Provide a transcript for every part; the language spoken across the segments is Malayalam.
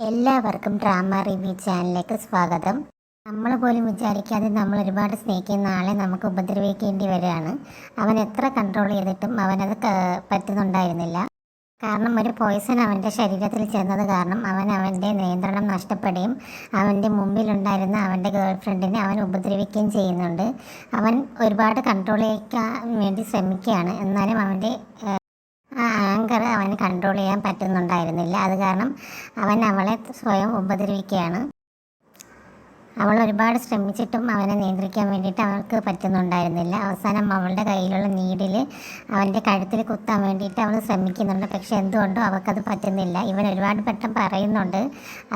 എല്ലാവർക്കും ഡ്രാമ റിവ്യൂ ചാനലിലേക്ക് സ്വാഗതം. നമ്മൾ പോലും വിചാരിക്കാതെ നമ്മൾ ഒരുപാട് സ്നേഹിക്കുന്ന ആളെ നമുക്ക് ഉപദ്രവിക്കേണ്ടി വരികയാണ്. അവൻ എത്ര കൺട്രോൾ ചെയ്തിട്ടും അവനത് പറ്റുന്നുണ്ടായിരുന്നില്ല. കാരണം ഒരു പോയിസൺ അവൻ്റെ ശരീരത്തിൽ ചെന്നത് കാരണം അവൻ്റെ നിയന്ത്രണം നഷ്ടപ്പെടുകയും അവൻ്റെ മുമ്പിലുണ്ടായിരുന്ന അവൻ്റെ ഗേൾ ഫ്രണ്ടിനെ അവൻ ഉപദ്രവിക്കുകയും ചെയ്യുന്നുണ്ട്. അവൻ ഒരുപാട് കൺട്രോൾ ചെയ്യാൻ വേണ്ടി ശ്രമിക്കുകയാണ്. എന്നാലും അവൻ്റെ ആ ആങ്കർ അവന് കൺട്രോൾ ചെയ്യാൻ പറ്റുന്നുണ്ടായിരുന്നില്ല. അത് കാരണം അവൻ അവളെ സ്വയം ഉപദ്രവിക്കുകയാണ്. അവൾ ഒരുപാട് ശ്രമിച്ചിട്ടും അവനെ നിയന്ത്രിക്കാൻ വേണ്ടിയിട്ട് അവൾക്ക് പറ്റുന്നുണ്ടായിരുന്നില്ല. അവസാനം അവളുടെ കയ്യിലുള്ള നീഡിൽ അവൻ്റെ കഴുത്തിൽ കുത്താൻ വേണ്ടിയിട്ട് അവൾ ശ്രമിക്കുന്നുണ്ട്. പക്ഷെ എന്തുകൊണ്ടോ അവൾക്കത് പറ്റുന്നില്ല. ഇവൻ ഒരുപാട് വട്ടം പറയുന്നുണ്ട്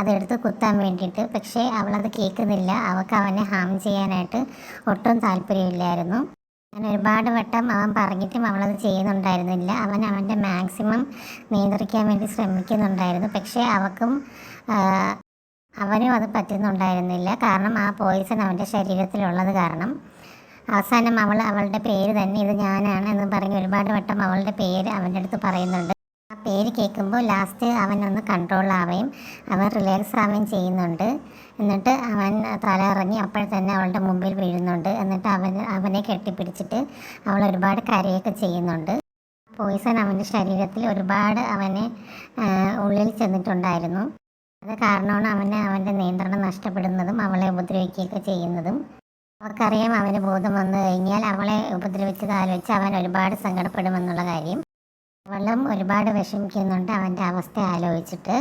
അതെടുത്ത് കുത്താൻ വേണ്ടിയിട്ട്. പക്ഷേ അവളത് കേൾക്കുന്നില്ല. അവൾക്ക് അവനെ ഹാം ചെയ്യാനായിട്ട് ഒട്ടും താല്പര്യമില്ലായിരുന്നു. അങ്ങനെ ഒരുപാട് വട്ടം അവൻ പറഞ്ഞിട്ടും അവളത് ചെയ്യുന്നുണ്ടായിരുന്നില്ല. അവൻ്റെ മാക്സിമം നിയന്ത്രിക്കാൻ വേണ്ടി ശ്രമിക്കുന്നുണ്ടായിരുന്നു. പക്ഷേ അവനും അത് പറ്റുന്നുണ്ടായിരുന്നില്ല. കാരണം ആ പോയിസൺ അവൻ്റെ ശരീരത്തിലുള്ളത് കാരണം. അവസാനം അവളുടെ പേര് തന്നെ ഇത് ഞാനാണ് എന്ന് പറഞ്ഞ് ഒരുപാട് വട്ടം അവളുടെ പേര് അവൻ്റെ അടുത്ത് പറയുന്നുണ്ട്. ആ പേര് കേൾക്കുമ്പോൾ ലാസ്റ്റ് അവനൊന്ന് കൺട്രോൾ ആവുകയും അവൻ റിലാക്സ് ആവുകയും ചെയ്യുന്നുണ്ട്. എന്നിട്ട് അവൻ തല ഇറങ്ങി അപ്പോൾ തന്നെ അവളുടെ മുമ്പിൽ വീഴുന്നുണ്ട്. എന്നിട്ട് അവനെ കെട്ടിപ്പിടിച്ചിട്ട് അവൾ ഒരുപാട് കരയൊക്കെ ചെയ്യുന്നുണ്ട്. പോയിസൺ അവൻ്റെ ശരീരത്തിൽ ഒരുപാട് അവനെ ഉള്ളിൽ ചെന്നിട്ടുണ്ടായിരുന്നു. അത് കാരണമാണ് അവൻ്റെ നിയന്ത്രണം നഷ്ടപ്പെടുന്നതും അവളെ ഉപദ്രവിക്കുകയൊക്കെ ചെയ്യുന്നതും. അവർക്കറിയാം അവന് ബോധം വന്നു കഴിഞ്ഞാൽ അവളെ ഉപദ്രവിച്ചത് ആലോചിച്ച് അവൻ ഒരുപാട് സങ്കടപ്പെടുമെന്നുള്ള കാര്യം. അവളും ഒരുപാട് വിഷമിക്കുന്നുണ്ട് അവൻ്റെ അവസ്ഥ ആലോചിച്ചിട്ട്.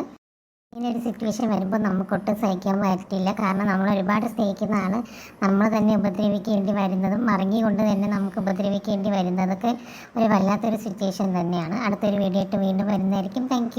ഇങ്ങനൊരു സിറ്റുവേഷൻ വരുമ്പോൾ നമുക്കൊട്ടും സഹിക്കാൻ പറ്റില്ല. കാരണം നമ്മൾ ഒരുപാട് സ്നേഹിക്കുന്ന ആൾ നമ്മൾ തന്നെ ഉപദ്രവിക്കേണ്ടി വരുന്നതും മറങ്ങിക്കൊണ്ട് തന്നെ നമുക്ക് ഉപദ്രവിക്കേണ്ടി വരുന്നതൊക്കെ ഒരു വല്ലാത്തൊരു സിറ്റുവേഷൻ തന്നെയാണ്. അടുത്തൊരു വീഡിയോ ആയിട്ട് വീണ്ടും വരുന്നതായിരിക്കും. താങ്ക്